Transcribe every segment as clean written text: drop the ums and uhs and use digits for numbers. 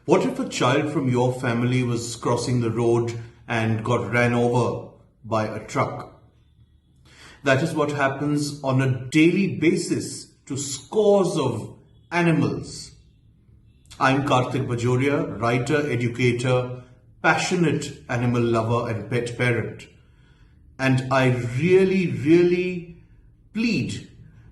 What if a child from your family was crossing the road and got ran over by a truck? That is what happens on a daily basis to scores of animals. I'm Karthik Bajoria, writer, educator, passionate animal lover and pet parent. And I really plead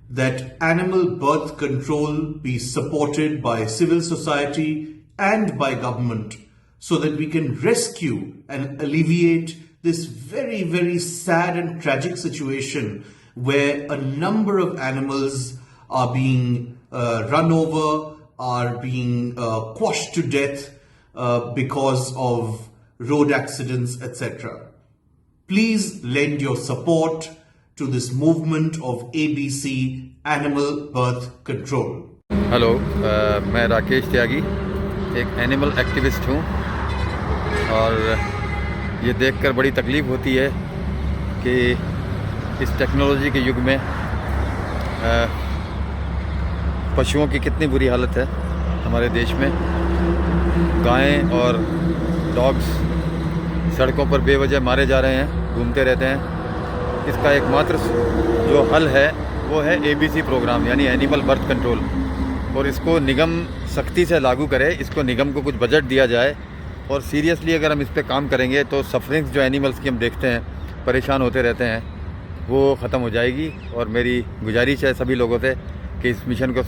that animal birth control be supported by civil society and by government so that we can rescue and alleviate this very sad and tragic situation where a number of animals are being run over, are being quashed to death because of road accidents, etc. Please lend your support to this movement of ABC Animal Birth Control. Hello, मैं राकेश त्यागी एक animal activist हूँ और ये देखकर बड़ी तकलीफ़ होती है कि इस टेक्नोलॉजी के युग में पशुओं की कितनी बुरी हालत है हमारे देश में। गायें और डॉग्स सड़कों पर बेवजह मारे जा रहे हैं, घूमते रहते हैं। इसका एकमात्र जो हल है वो है ABC प्रोग्राम यानी एनिमल बर्थ कंट्रोल, और इसको निगम सख्ती से लागू करे। इसको निगम को कुछ बजट दिया जाए और सीरियसली अगर हम इस पे काम करेंगे तो सफरिंग्स जो एनिमल्स की हम देखते हैं, परेशान होते रहते हैं, वो ख़त्म हो जाएगी। और मेरी गुजारिश है सभी लोगों से कि इस मिशन को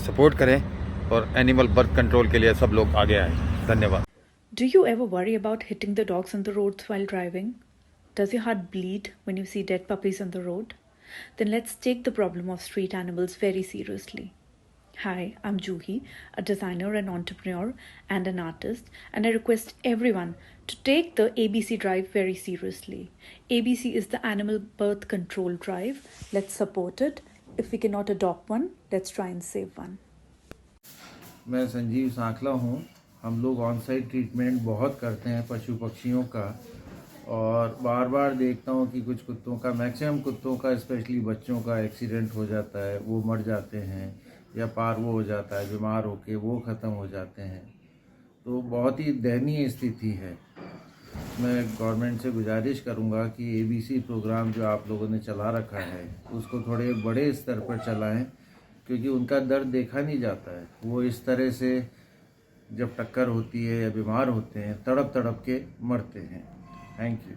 सपोर्ट करें और एनिमल बर्थ कंट्रोल के लिए सब लोग आगे आएँ। धन्यवाद। Do you ever worry about hitting the dogs on the roads while driving? Does your heart bleed when you see dead puppies on the road? Then let's take the problem of street animals very seriously. Hi, I'm Juhi, a designer and entrepreneur and an artist, and I request everyone to take the ABC drive very seriously. ABC is the Animal Birth Control Drive. Let's support it. If we cannot adopt one, let's try and save one. मैं संजीव सांखला हूँ। हम लोग on site treatment बहुत करते हैं पशु पक्षियों का, और बार बार देखता हूँ कि कुछ कुत्तों का, मैक्सिमम कुत्तों का, स्पेशली बच्चों का एक्सीडेंट हो जाता है, वो मर जाते हैं या पार्वो हो जाता है, बीमार होके वो ख़त्म हो जाते हैं। तो बहुत ही दयनीय स्थिति है। मैं गवर्नमेंट से गुजारिश करूँगा कि ABC प्रोग्राम जो आप लोगों ने चला रखा है उसको थोड़े बड़े स्तर पर चलाएं, क्योंकि उनका दर्द देखा नहीं जाता है। वो इस तरह से जब टक्कर होती है या बीमार होते हैं तड़प तड़प के मरते हैं। Thank you.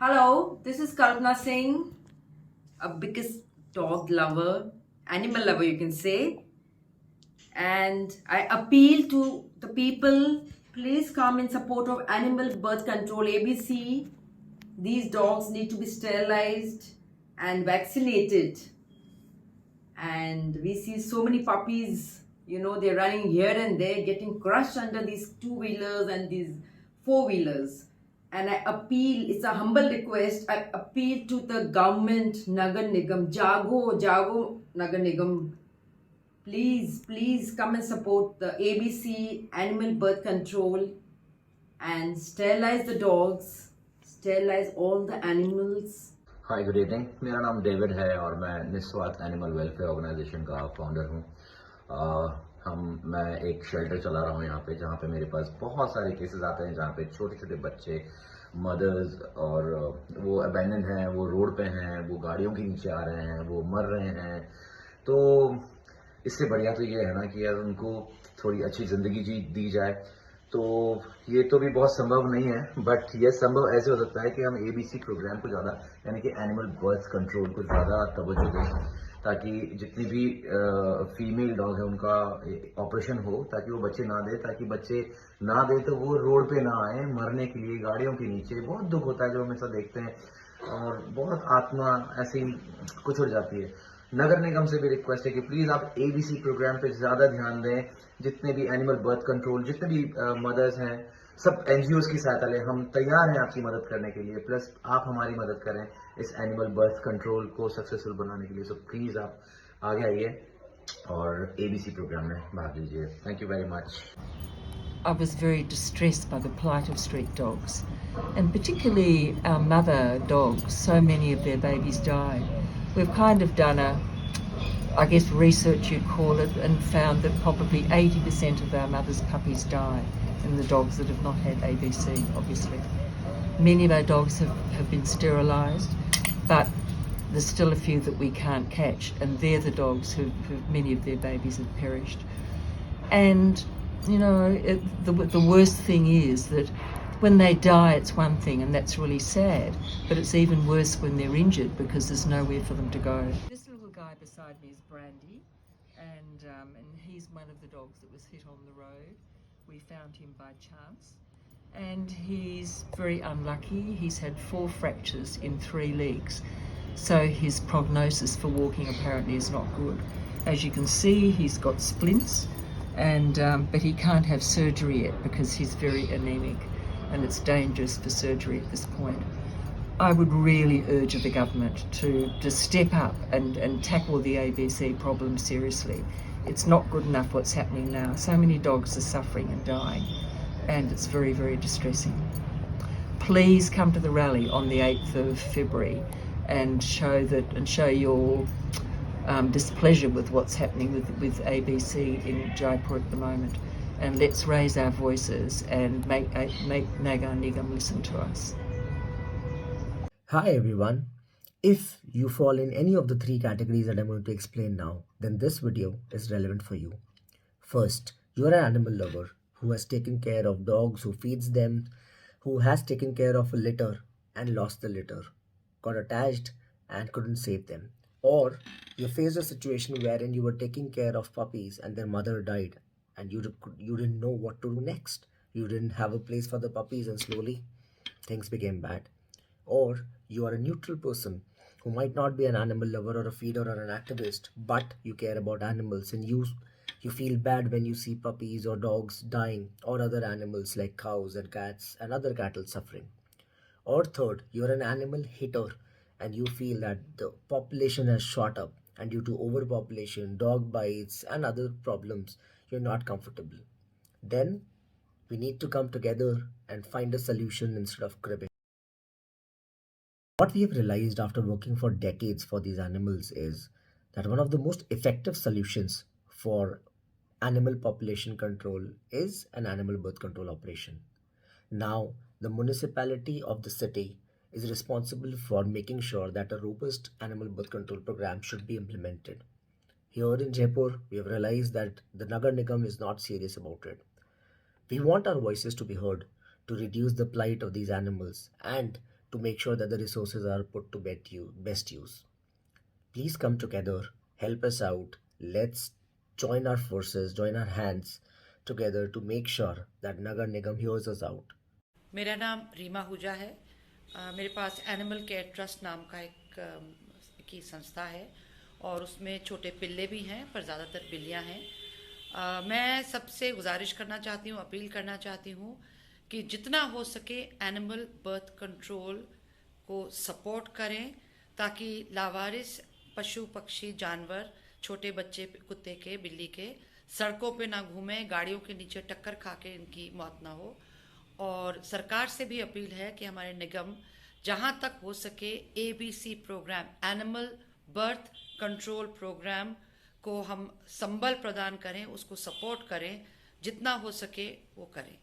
Hello, this is Kalpana Singh, a biggest dog lover, animal lover you can say. And I appeal to the people, please come in support of animal birth control ABC. These dogs need to be sterilized and vaccinated. And we see so many puppies, they're running here and there, getting crushed under these two-wheelers and these four-wheelers. And I appeal, it's a humble request, I appeal to the government, Nagar Nigam, Jago Nagar Nigam. Please come and support the ABC Animal Birth Control and sterilize the dogs, sterilize all the animals. Hi, good evening. मेरा नाम David है और मैं निस्वार्थ animal welfare organisation का founder हूँ। मैं एक शेल्टर चला रहा हूँ यहाँ पे, जहाँ पे मेरे पास बहुत सारे केसेस आते हैं जहाँ पे छोटे छोटे बच्चे, मदर्स, और वो अबैंडन हैं, वो रोड पे हैं, वो गाड़ियों के नीचे आ रहे हैं, वो मर रहे हैं। तो इससे बढ़िया तो ये है ना कि यार उनको थोड़ी अच्छी ज़िंदगी दी जाए। तो ये तो भी बहुत संभव नहीं है, बट ये संभव ऐसे हो सकता है कि हम ABC प्रोग्राम को ज़्यादा, यानी कि एनिमल बर्थ कंट्रोल को ज़्यादा तवज्जो दें, ताकि जितनी भी फीमेल डॉग है उनका ऑपरेशन हो, ताकि वो बच्चे ना दे, ताकि बच्चे ना दे तो वो रोड पे ना आए मरने के लिए गाड़ियों के नीचे। बहुत दुख होता है जब हम ऐसा देखते हैं और बहुत आत्मा ऐसी कुछ हो जाती है। नगर निगम से भी रिक्वेस्ट है कि प्लीज़ आप ABC प्रोग्राम पे ज़्यादा ध्यान दें। जितने भी एनिमल बर्थ कंट्रोल, जितने भी मदर्स हैं, सब NGOs की सहायता लें। हम तैयार हैं आपकी मदद करने के लिए, प्लस आप हमारी मदद करें इस एनिमल बर्थ कंट्रोल को सक्सेसफुल बनाने के लिए। सो प्लीज़ आप आगे आइए और ABC प्रोग्राम में भाग लीजिए। Thank you very much. I was very distressed by the plight of street dogs, and particularly our mother dogs. So many of their babies died. We've kind of done I guess research you'd call it, and found that probably 80% of our mothers' puppies die in the dogs that have not had ABC, obviously. Many of our dogs have been sterilised, but there's still a few that we can't catch, and they're the dogs who many of their babies have perished. And, you know, the worst thing is that when they die, it's one thing, and that's really sad, but it's even worse when they're injured because there's nowhere for them to go. This little guy beside me is Brandy, and he's one of the dogs that was hit on the road. We found him by chance, and he's very unlucky. He's had 4 fractures in 3 legs, so his prognosis for walking apparently is not good. As you can see, he's got splints, and but he can't have surgery yet because he's very anemic, and it's dangerous for surgery at this point. I would really urge the government to step up and tackle the ABC problem seriously. It's not good enough what's happening now. So many dogs are suffering and dying, and it's very, very distressing. Please come to the rally on the 8th of February and show your displeasure with what's happening with ABC in Jaipur at the moment. And let's raise our voices and make Nagar Nigam listen to us. Hi everyone. If you fall in any of the 3 categories that I'm going to explain now, then this video is relevant for you. First, you are an animal lover who has taken care of dogs, who feeds them, who has taken care of a litter and lost the litter, got attached and couldn't save them. Or you faced a situation wherein you were taking care of puppies and their mother died, and you didn't know what to do next. You didn't have a place for the puppies, and slowly things became bad. Or you are a neutral person who might not be an animal lover or a feeder or an activist, but you care about animals, and you feel bad when you see puppies or dogs dying, or other animals like cows and cats and other cattle suffering. Or third, you are an animal hater and you feel that the population has shot up, and due to overpopulation, dog bites and other problems, you're not comfortable. Then we need to come together and find a solution instead of cribbing. What we have realized after working for decades for these animals is that one of the most effective solutions for animal population control is an animal birth control operation. Now, the municipality of the city is responsible for making sure that a robust animal birth control program should be implemented. Here in Jaipur, we have realized that the Nagar Nigam is not serious about it. We want our voices to be heard, to reduce the plight of these animals, and to make sure that the resources are put to best use. Please come together, help us out. Let's join our forces, join our hands together to make sure that Nagar Nigam hears us out. मेरा नाम रीमा हुजा है। मेरे पास animal care trust नाम का की संस्था है, और उसमें छोटे पिल्ले भी हैं, पर ज़्यादातर बिल्लियां हैं। मैं सबसे गुजारिश करना चाहती हूँ, अपील करना चाहती हूँ कि जितना हो सके एनिमल बर्थ कंट्रोल को सपोर्ट करें, ताकि लावारिस पशु पक्षी जानवर, छोटे बच्चे कुत्ते के, बिल्ली के सड़कों पे ना घूमें, गाड़ियों के नीचे टक्कर खा के इनकी मौत ना हो। और सरकार से भी अपील है कि हमारे निगम जहां तक हो सके ABC programme, animal birth control programme को हम संबल प्रदान करें, उसको सपोर्ट करें, जितना हो सके वो करें।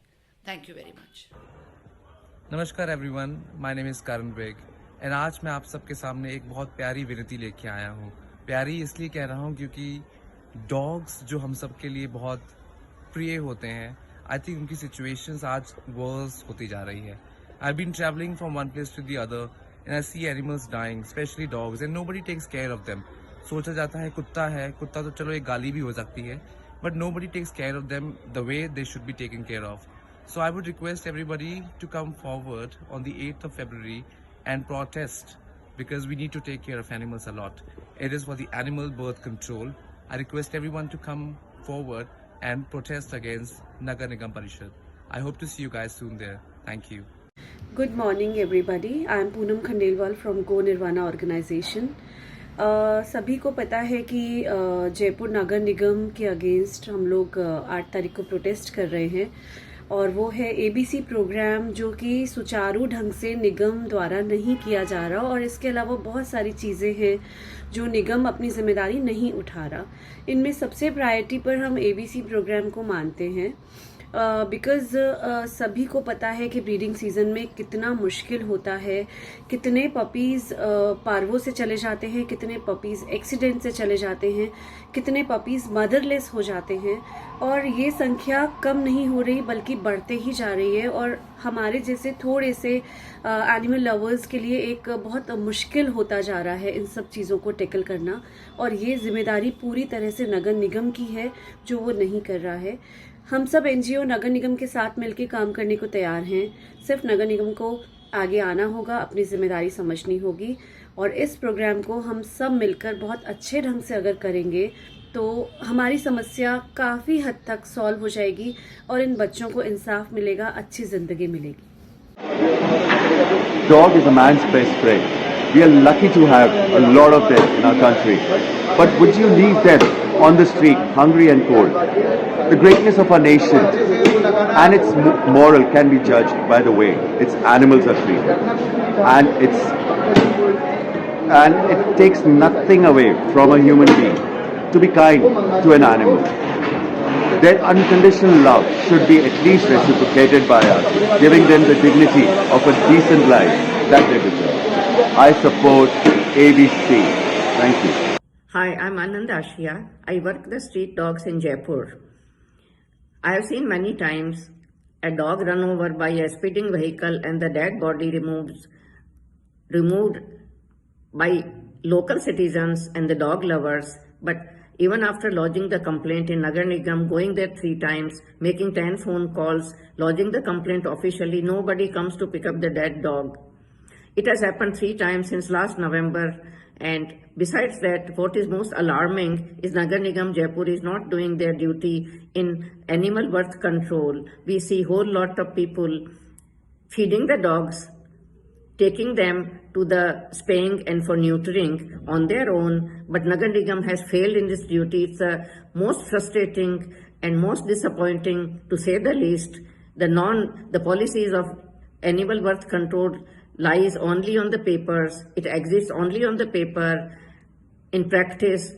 Thank you very much. नमस्कार everyone, my name is Karan Baig, and आज मैं आप सबके सामने एक बहुत प्यारी विनती लेके आया हूँ। प्यारी इसलिए कह रहा हूँ क्योंकि डॉग्स जो हम सब के लिए बहुत प्रिय होते हैं, आई थिंक उनकी सिचुएशंस आज वर्स होती जा रही है। I been travelling from one place to the other and I see animals dying, specially dogs, and nobody takes care of them. सोचा जाता है कुत्ता है, कुत्ता तो चलो एक गाली भी हो सकती है, but nobody takes care of them the way they should be taken care of. So I would request everybody to come forward on the 8th of February and protest, because we need to take care of animals a lot. It is for the animal birth control. I request everyone to come forward and protest against Nagar Nigam Parishad. I hope to see you guys soon there. Thank you. Good morning everybody. I am Poonam Khandelwal from Go Nirvana organization. सभी को पता है कि जयपुर नगर निगम के against हम लोग 8 तारीख को प्रोटेस्ट कर रहे हैं। और वो है एबीसी प्रोग्राम, जो कि सुचारू ढंग से निगम द्वारा नहीं किया जा रहा, और इसके अलावा बहुत सारी चीज़ें हैं जो निगम अपनी जिम्मेदारी नहीं उठा रहा। इनमें सबसे प्रायोरिटी पर हम एबीसी प्रोग्राम को मानते हैं, बिकॉज़ सभी को पता है कि ब्रीडिंग सीज़न में कितना मुश्किल होता है, कितने पपीज़ पार्वों से चले जाते हैं, कितने पपीज़ एक्सीडेंट से चले जाते हैं, कितने पपीज़ मदरलेस हो जाते हैं, और ये संख्या कम नहीं हो रही बल्कि बढ़ते ही जा रही है। और हमारे जैसे थोड़े से एनिमल लवर्स के लिए एक बहुत मुश्किल होता जा रहा है इन सब चीज़ों को टैकल करना, और ये जिम्मेदारी पूरी तरह से नगर निगम की है जो वो नहीं कर रहा है। हम सब एनजीओ नगर निगम के साथ मिलकर काम करने को तैयार हैं। सिर्फ नगर निगम को आगे आना होगा, अपनी जिम्मेदारी समझनी होगी, और इस प्रोग्राम को हम सब मिलकर बहुत अच्छे ढंग से अगर करेंगे तो हमारी समस्या काफ़ी हद तक सॉल्व हो जाएगी और इन बच्चों को इंसाफ मिलेगा, अच्छी ज़िंदगी मिलेगी। Dog is a man's best friend. We are lucky to have a lot of them in our country. But would you leave them on the street, hungry and cold? The greatness of our nation and its moral can be judged by the way its animals are treated. And it takes nothing away from a human being to be kind to an animal. Their unconditional love should be at least reciprocated by us, giving them the dignity of a decent life that they deserve. I support ABC. Thank you. Hi, I'm Anand Ashia. I work the street dogs in Jaipur. I have seen many times a dog run over by a speeding vehicle and the dead body removed by local citizens and the dog lovers, but even after lodging the complaint in Nagar Nigam, going there 3 times, making 10 phone calls, lodging the complaint officially, nobody comes to pick up the dead dog. It has happened 3 times since last November, and besides that, what is most alarming is Nagar Nigam Jaipur is not doing their duty in animal birth control. We see whole lot of people feeding the dogs, taking them to the spaying and for neutering on their own, but Nagar Nigam has failed in this duty. It's the most frustrating and most disappointing, to say the least. The policies of animal birth control lies only on the papers. It exists only on the paper. In practice,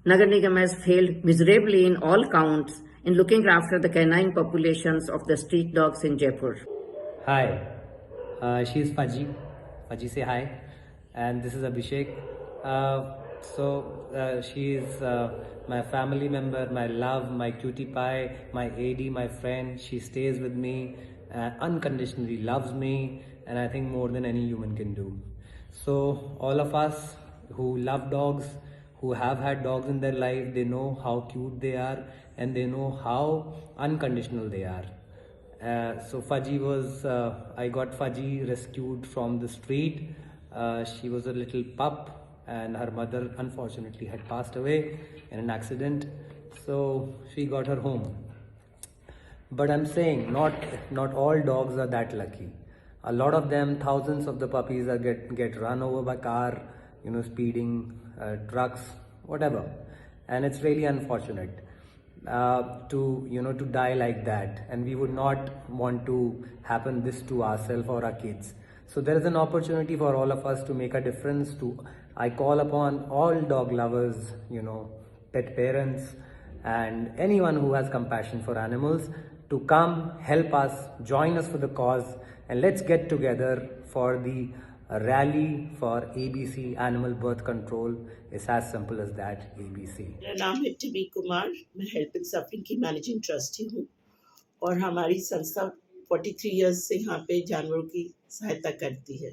Nagar Nigam has failed miserably in all counts in looking after the canine populations of the street dogs in Jaipur. Hi, she's Faji. Faji, say hi. And this is Abhishek. She is my family member, my love, my cutie pie, my AD, my friend. She stays with me, unconditionally loves me, and I think more than any human can do. So all of us who love dogs, who have had dogs in their life, they know how cute they are and they know how unconditional they are. So Faji was, I got Faji rescued from the street. She was a little pup and her mother unfortunately had passed away in an accident. So she got her home. But I'm saying not all dogs are that lucky. A lot of them, thousands of the puppies are get run over by car, speeding, trucks, whatever. And it's really unfortunate. To die like that, and we would not want to happen this to ourselves or our kids. So there is an opportunity for all of us to make a difference. I call upon all dog lovers, pet parents, and anyone who has compassion for animals to come help us, join us for the cause, and let's get together for the rally for ABC, Animal Birth Control. It's as simple as that, ABC. मेरा नाम है टिमी कुमार, मैं help and suffering की managing trustee हूँ और हमारी संस्था 43 इयर्स से यहाँ पे जानवरों की सहायता करती है।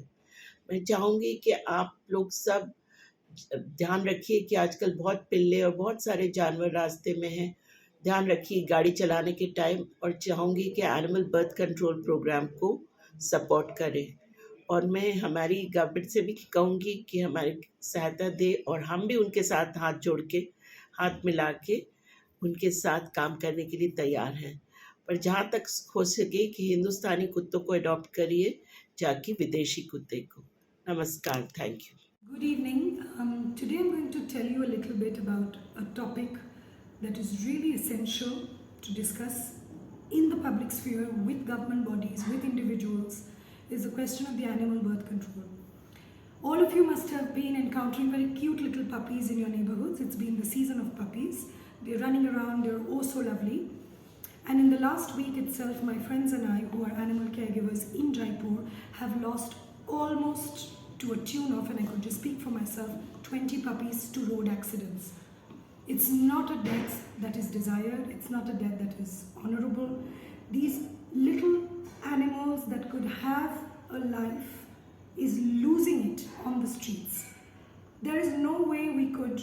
मैं चाहूँगी कि आप लोग सब ध्यान रखिए कि आजकल बहुत पिल्ले और बहुत सारे जानवर रास्ते में हैं। ध्यान रखिए गाड़ी चलाने के टाइम, और चाहूँगी कि एनिमल बर्थ कंट्रोल प्रोग्राम को सपोर्ट करें। और मैं हमारी गवर्नमेंट से भी कहूँगी कि हमारी सहायता दे, और हम भी उनके साथ हाथ जोड़ के, हाथ मिला के उनके साथ काम करने के लिए तैयार हैं। पर जहाँ तक हो सके कि हिंदुस्तानी कुत्तों को अडॉप्ट करिए, जाके विदेशी कुत्ते को। नमस्कार, thank you. Good evening. Today I'm going to tell you a little bit about a topic that is really essential to discuss in the public sphere with government bodies, with individuals, is the question of the animal birth control. All of you must have been encountering very cute little puppies in your neighborhoods. It's been the season of puppies. They're running around, they're oh so lovely. And in the last week itself, my friends and I, who are animal caregivers in Jaipur, have lost almost to a tune of, and I could just speak for myself, 20 puppies to road accidents. It's not a death that is desired, it's not a death that is honorable. These little animals that could have a life is losing it on the streets. There is no way we could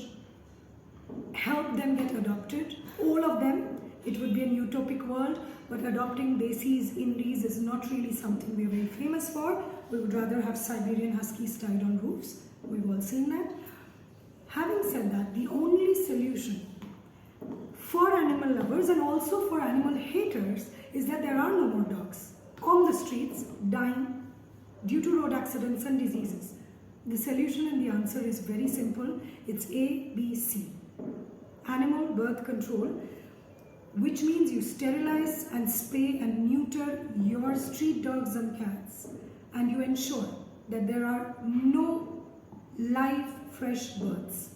help them get adopted, all of them. It would be an utopic world, but adopting Desis, Indies is not really something we're very famous for. We would rather have Siberian Huskies tied on roofs. We've all seen that. Having said that, the only solution for animal lovers and also for animal haters is that there are no more dogs on the streets dying due to road accidents and diseases. The solution and the answer is very simple. It's ABC. Animal birth control, which means you sterilize and spay and neuter your street dogs and cats, and you ensure that there are no live fresh births.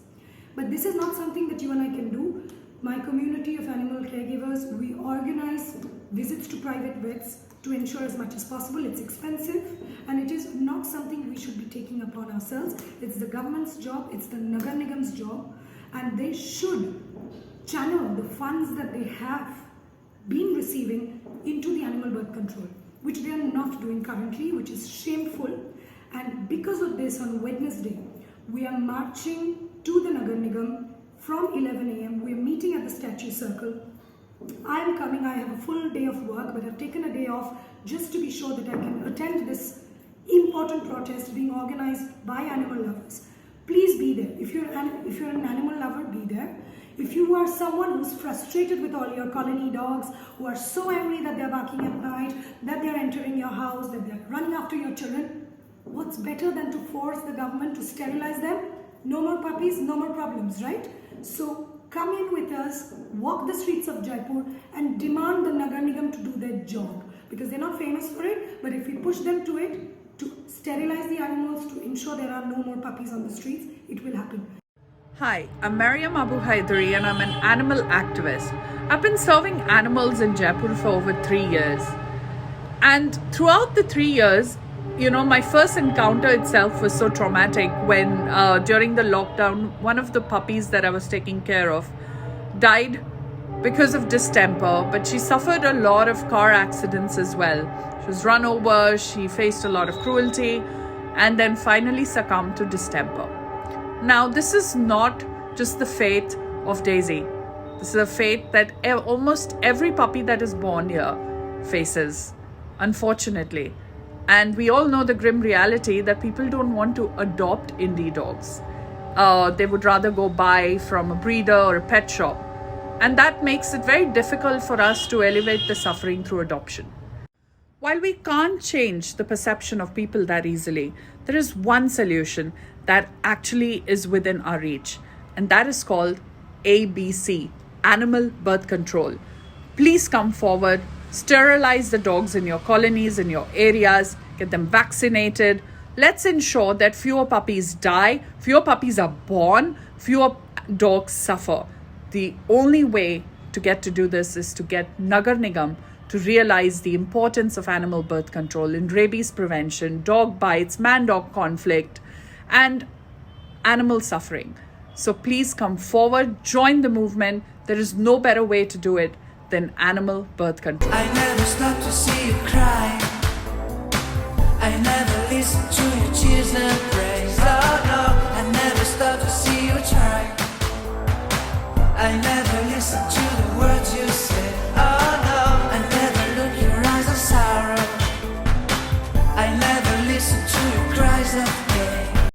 But this is not something that you and I can do. My community of animal caregivers, we organize visits to private vets to ensure as much as possible. It's expensive and it is not something we should be taking upon ourselves. It's the government's job, it's the Nagar Nigam's job, and they should channel the funds that they have been receiving into the animal birth control, which they are not doing currently, which is shameful. And because of this, on Wednesday, we are marching to the Nagar Nigam from 11 a.m. We are meeting at the Statue Circle. I am coming, I have a full day of work, but I've taken a day off just to be sure that I can attend this important protest being organized by animal lovers. Please be there. If you're an animal lover, be there. If you are someone who's frustrated with all your colony dogs, who are so angry that they're barking at night, that they're entering your house, that they're running after your children, what's better than to force the government to sterilize them? No more puppies, no more problems, right? So come in with us, walk the streets of Jaipur and demand the Nagar Nigam to do their job, because they're not famous for it, but if we push them to it, to sterilize the animals, to ensure there are no more puppies on the streets, it will happen. Hi, I'm Mariam Abu Haidari and I'm an animal activist. I've been serving animals in Jaipur for over 3 years. And throughout the 3 years, my first encounter itself was so traumatic when during the lockdown, one of the puppies that I was taking care of died because of distemper, but she suffered a lot of car accidents as well. She was run over, she faced a lot of cruelty, and then finally succumbed to distemper. Now, this is not just the fate of Daisy. This is a fate that almost every puppy that is born here faces, unfortunately. And we all know the grim reality that people don't want to adopt indie dogs. They would rather go buy from a breeder or a pet shop. And that makes it very difficult for us to elevate the suffering through adoption. While we can't change the perception of people that easily, there is one solution that actually is within our reach, and that is called ABC, Animal Birth Control. Please come forward, sterilize the dogs in your colonies, in your areas, get them vaccinated. Let's ensure that fewer puppies die, fewer puppies are born, fewer dogs suffer. The only way to get to do this is to get Nagar Nigam to realize the importance of animal birth control in rabies prevention, dog bites, man-dog conflict, and animal suffering. So please come forward, join the movement. There is no better way to do it than animal birth control. I never stop to see you cry. I never listen to your tears and praise. Oh no, I never stop to see you try. I never listen to the words you say.